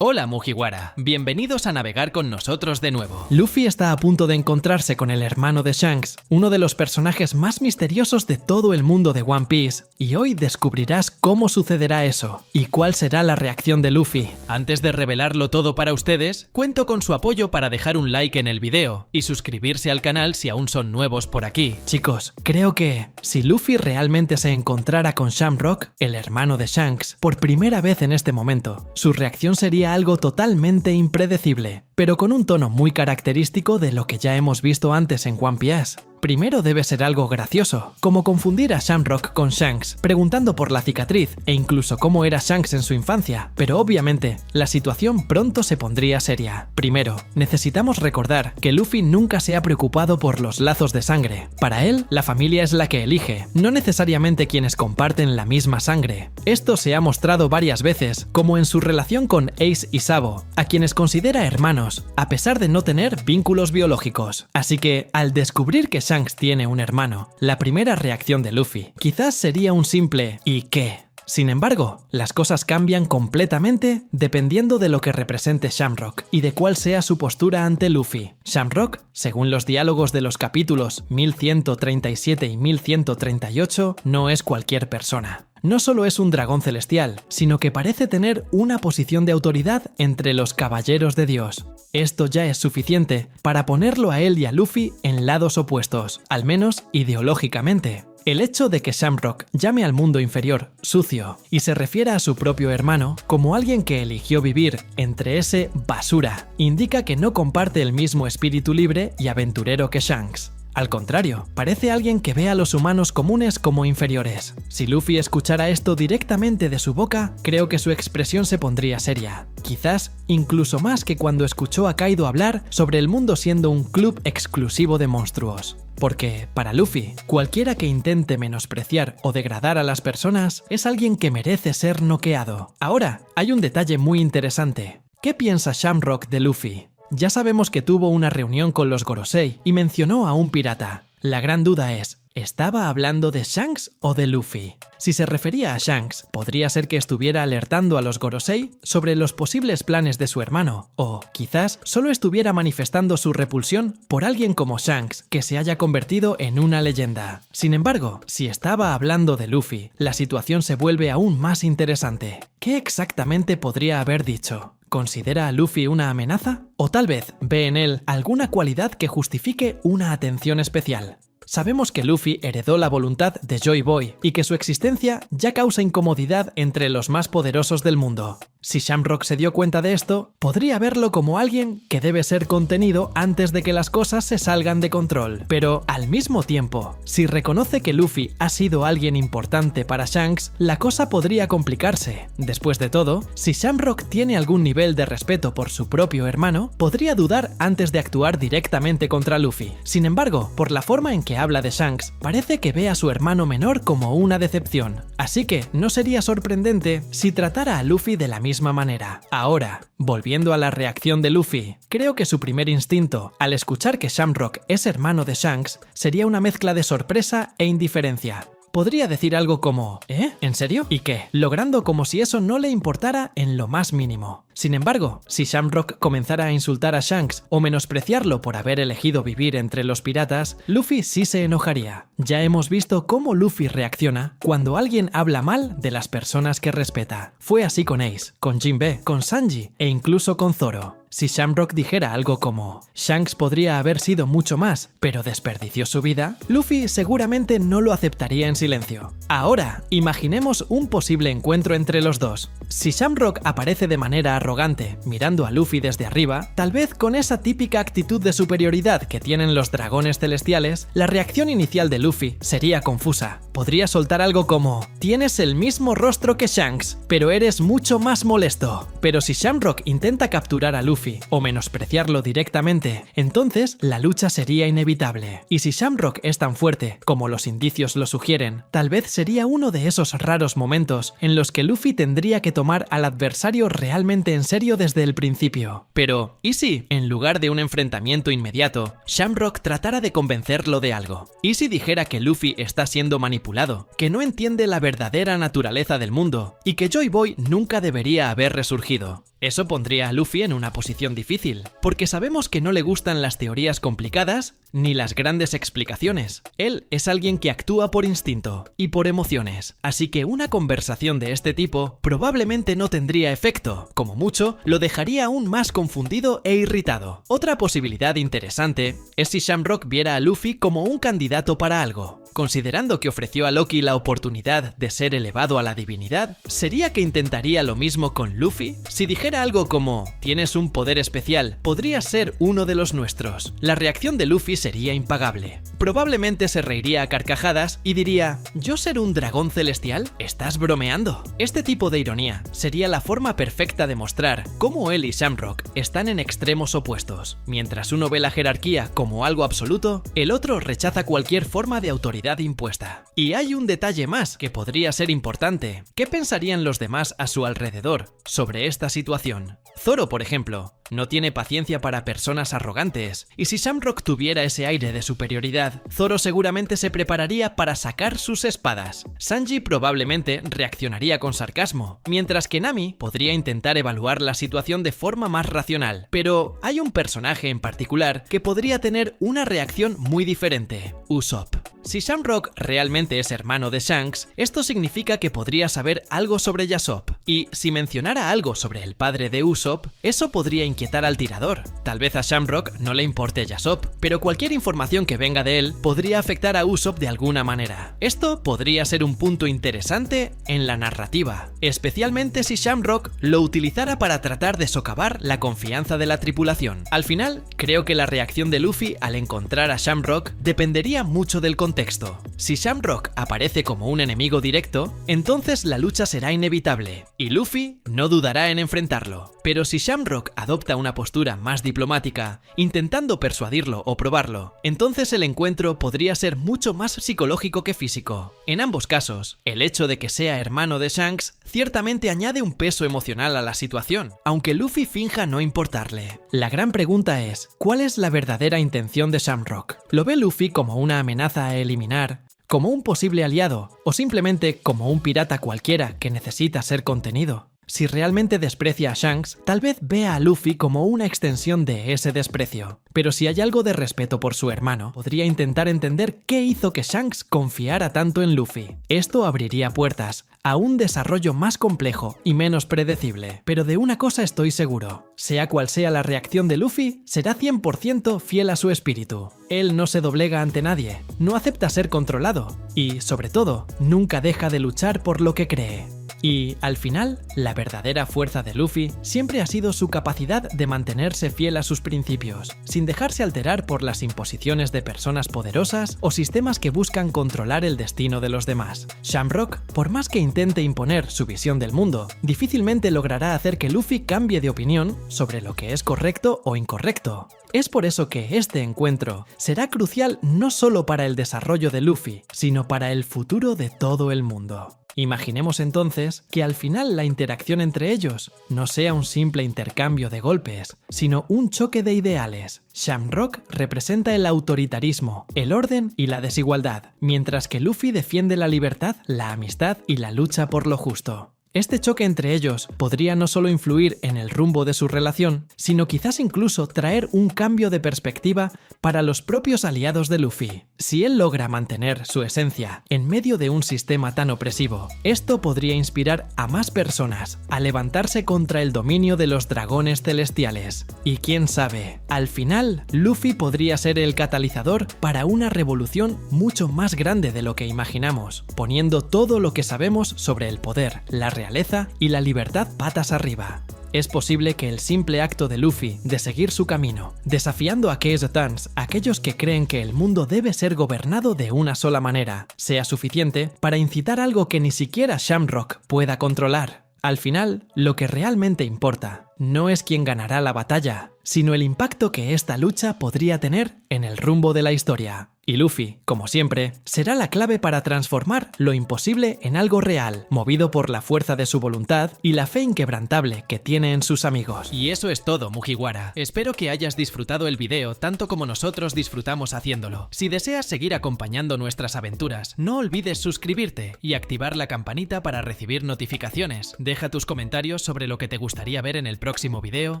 Hola Mugiwara, bienvenidos a navegar con nosotros de nuevo. Luffy está a punto de encontrarse con el hermano de Shanks, uno de los personajes más misteriosos de todo el mundo de One Piece, y hoy descubrirás cómo sucederá eso, y cuál será la reacción de Luffy. Antes de revelarlo todo para ustedes, cuento con su apoyo para dejar un like en el video, y suscribirse al canal si aún son nuevos por aquí. Chicos, creo que, si Luffy realmente se encontrara con Shamrock, el hermano de Shanks, por primera vez en este momento, su reacción sería algo totalmente impredecible, pero con un tono muy característico de lo que ya hemos visto antes en One Piece. Primero debe ser algo gracioso, como confundir a Shamrock con Shanks, preguntando por la cicatriz e incluso cómo era Shanks en su infancia, pero obviamente la situación pronto se pondría seria. Primero, necesitamos recordar que Luffy nunca se ha preocupado por los lazos de sangre. Para él, la familia es la que elige, no necesariamente quienes comparten la misma sangre. Esto se ha mostrado varias veces, como en su relación con Ace y Sabo, a quienes considera hermanos, a pesar de no tener vínculos biológicos. Así que, al descubrir que Shanks tiene un hermano, la primera reacción de Luffy quizás sería un simple ¿y qué? Sin embargo, las cosas cambian completamente dependiendo de lo que represente Shamrock y de cuál sea su postura ante Luffy. Shamrock, según los diálogos de los capítulos 1137 y 1138, no es cualquier persona. No solo es un dragón celestial, sino que parece tener una posición de autoridad entre los caballeros de Dios. Esto ya es suficiente para ponerlo a él y a Luffy en lados opuestos, al menos ideológicamente. El hecho de que Shamrock llame al mundo inferior sucio y se refiera a su propio hermano como alguien que eligió vivir entre ese basura, indica que no comparte el mismo espíritu libre y aventurero que Shanks. Al contrario, parece alguien que ve a los humanos comunes como inferiores. Si Luffy escuchara esto directamente de su boca, creo que su expresión se pondría seria. Quizás incluso más que cuando escuchó a Kaido hablar sobre el mundo siendo un club exclusivo de monstruos. Porque, para Luffy, cualquiera que intente menospreciar o degradar a las personas es alguien que merece ser noqueado. Ahora, hay un detalle muy interesante. ¿Qué piensa Shamrock de Luffy? Ya sabemos que tuvo una reunión con los Gorosei y mencionó a un pirata. La gran duda es, ¿estaba hablando de Shanks o de Luffy? Si se refería a Shanks, podría ser que estuviera alertando a los Gorosei sobre los posibles planes de su hermano, o quizás solo estuviera manifestando su repulsión por alguien como Shanks, que se haya convertido en una leyenda. Sin embargo, si estaba hablando de Luffy, la situación se vuelve aún más interesante. ¿Qué exactamente podría haber dicho? ¿Considera a Luffy una amenaza? ¿O tal vez ve en él alguna cualidad que justifique una atención especial? Sabemos que Luffy heredó la voluntad de Joy Boy y que su existencia ya causa incomodidad entre los más poderosos del mundo. Si Shamrock se dio cuenta de esto, podría verlo como alguien que debe ser contenido antes de que las cosas se salgan de control. Pero, al mismo tiempo, si reconoce que Luffy ha sido alguien importante para Shanks, la cosa podría complicarse. Después de todo, si Shamrock tiene algún nivel de respeto por su propio hermano, podría dudar antes de actuar directamente contra Luffy. Sin embargo, por la forma en que habla de Shanks, parece que ve a su hermano menor como una decepción. Así que no sería sorprendente si tratara a Luffy de la misma manera. Ahora, volviendo a la reacción de Luffy, creo que su primer instinto, al escuchar que Shamrock es hermano de Shanks, sería una mezcla de sorpresa e indiferencia. Podría decir algo como ¿eh? ¿En serio? ¿Y qué? Logrando como si eso no le importara en lo más mínimo. Sin embargo, si Shamrock comenzara a insultar a Shanks o menospreciarlo por haber elegido vivir entre los piratas, Luffy sí se enojaría. Ya hemos visto cómo Luffy reacciona cuando alguien habla mal de las personas que respeta. Fue así con Ace, con Jinbe, con Sanji e incluso con Zoro. Si Shamrock dijera algo como Shanks podría haber sido mucho más, pero desperdició su vida, Luffy seguramente no lo aceptaría en silencio. Ahora, imaginemos un posible encuentro entre los dos. Si Shamrock aparece de manera arrogante, mirando a Luffy desde arriba, tal vez con esa típica actitud de superioridad que tienen los dragones celestiales, la reacción inicial de Luffy sería confusa. Podría soltar algo como «Tienes el mismo rostro que Shanks, pero eres mucho más molesto». Pero si Shamrock intenta capturar a Luffy o menospreciarlo directamente, entonces la lucha sería inevitable. Y si Shamrock es tan fuerte como los indicios lo sugieren, tal vez sería uno de esos raros momentos en los que Luffy tendría que tomar al adversario realmente en serio desde el principio. Pero, ¿y si, en lugar de un enfrentamiento inmediato, Shamrock tratara de convencerlo de algo? ¿Y si dijera que Luffy está siendo manipulado, que no entiende la verdadera naturaleza del mundo y que Joy Boy nunca debería haber resurgido? Eso pondría a Luffy en una posición difícil, porque sabemos que no le gustan las teorías complicadas ni las grandes explicaciones. Él es alguien que actúa por instinto y por emociones, así que una conversación de este tipo probablemente no tendría efecto, como mucho lo dejaría aún más confundido e irritado. Otra posibilidad interesante es si Shamrock viera a Luffy como un candidato para algo. Considerando que ofreció a Loki la oportunidad de ser elevado a la divinidad, ¿sería que intentaría lo mismo con Luffy? Si dijera algo como, tienes un poder especial, podrías ser uno de los nuestros, la reacción de Luffy sería impagable. Probablemente se reiría a carcajadas y diría, ¿yo ser un dragón celestial? ¿Estás bromeando? Este tipo de ironía sería la forma perfecta de mostrar cómo él y Shamrock están en extremos opuestos. Mientras uno ve la jerarquía como algo absoluto, el otro rechaza cualquier forma de autoridad impuesta. Y hay un detalle más que podría ser importante. ¿Qué pensarían los demás a su alrededor sobre esta situación? Zoro, por ejemplo, no tiene paciencia para personas arrogantes, y si Shamrock tuviera ese aire de superioridad, Zoro seguramente se prepararía para sacar sus espadas. Sanji probablemente reaccionaría con sarcasmo, mientras que Nami podría intentar evaluar la situación de forma más racional. Pero hay un personaje en particular que podría tener una reacción muy diferente: Usopp. Si Shamrock realmente es hermano de Shanks, esto significa que podría saber algo sobre Yasopp, y si mencionara algo sobre el padre de Usopp, eso podría inquietar al tirador. Tal vez a Shamrock no le importe Yasopp, pero cualquier información que venga de él podría afectar a Usopp de alguna manera. Esto podría ser un punto interesante en la narrativa, especialmente si Shamrock lo utilizara para tratar de socavar la confianza de la tripulación. Al final, creo que la reacción de Luffy al encontrar a Shamrock dependería mucho del contexto. Si Shamrock aparece como un enemigo directo, entonces la lucha será inevitable, y Luffy no dudará en enfrentarlo. Pero si Shamrock adopta una postura más diplomática, intentando persuadirlo o probarlo, entonces el encuentro podría ser mucho más psicológico que físico. En ambos casos, el hecho de que sea hermano de Shanks ciertamente añade un peso emocional a la situación, aunque Luffy finja no importarle. La gran pregunta es, ¿cuál es la verdadera intención de Shamrock? ¿Lo ve Luffy como una amenaza a eliminar, como un posible aliado, o simplemente como un pirata cualquiera que necesita ser contenido? Si realmente desprecia a Shanks, tal vez vea a Luffy como una extensión de ese desprecio. Pero si hay algo de respeto por su hermano, podría intentar entender qué hizo que Shanks confiara tanto en Luffy. Esto abriría puertas a un desarrollo más complejo y menos predecible. Pero de una cosa estoy seguro: sea cual sea la reacción de Luffy, será 100% fiel a su espíritu. Él no se doblega ante nadie, no acepta ser controlado y, sobre todo, nunca deja de luchar por lo que cree. Y, al final, la verdadera fuerza de Luffy siempre ha sido su capacidad de mantenerse fiel a sus principios, sin dejarse alterar por las imposiciones de personas poderosas o sistemas que buscan controlar el destino de los demás. Shamrock, por más que intente imponer su visión del mundo, difícilmente logrará hacer que Luffy cambie de opinión sobre lo que es correcto o incorrecto. Es por eso que este encuentro será crucial no solo para el desarrollo de Luffy, sino para el futuro de todo el mundo. Imaginemos entonces que al final la interacción entre ellos no sea un simple intercambio de golpes, sino un choque de ideales. Shamrock representa el autoritarismo, el orden y la desigualdad, mientras que Luffy defiende la libertad, la amistad y la lucha por lo justo. Este choque entre ellos podría no solo influir en el rumbo de su relación, sino quizás incluso traer un cambio de perspectiva para los propios aliados de Luffy. Si él logra mantener su esencia en medio de un sistema tan opresivo, esto podría inspirar a más personas a levantarse contra el dominio de los dragones celestiales. Y quién sabe, al final, Luffy podría ser el catalizador para una revolución mucho más grande de lo que imaginamos, poniendo todo lo que sabemos sobre el poder, la realeza y la libertad patas arriba. Es posible que el simple acto de Luffy de seguir su camino, desafiando a Kazutans, aquellos que creen que el mundo debe ser gobernado de una sola manera, sea suficiente para incitar algo que ni siquiera Shamrock pueda controlar. Al final, lo que realmente importa no es quién ganará la batalla, sino el impacto que esta lucha podría tener en el rumbo de la historia. Y Luffy, como siempre, será la clave para transformar lo imposible en algo real, movido por la fuerza de su voluntad y la fe inquebrantable que tiene en sus amigos. Y eso es todo, Mugiwara. Espero que hayas disfrutado el video tanto como nosotros disfrutamos haciéndolo. Si deseas seguir acompañando nuestras aventuras, no olvides suscribirte y activar la campanita para recibir notificaciones. Deja tus comentarios sobre lo que te gustaría ver en el próximo próximo video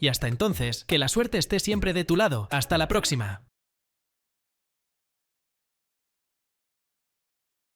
y hasta entonces, que la suerte esté siempre de tu lado. ¡Hasta la próxima!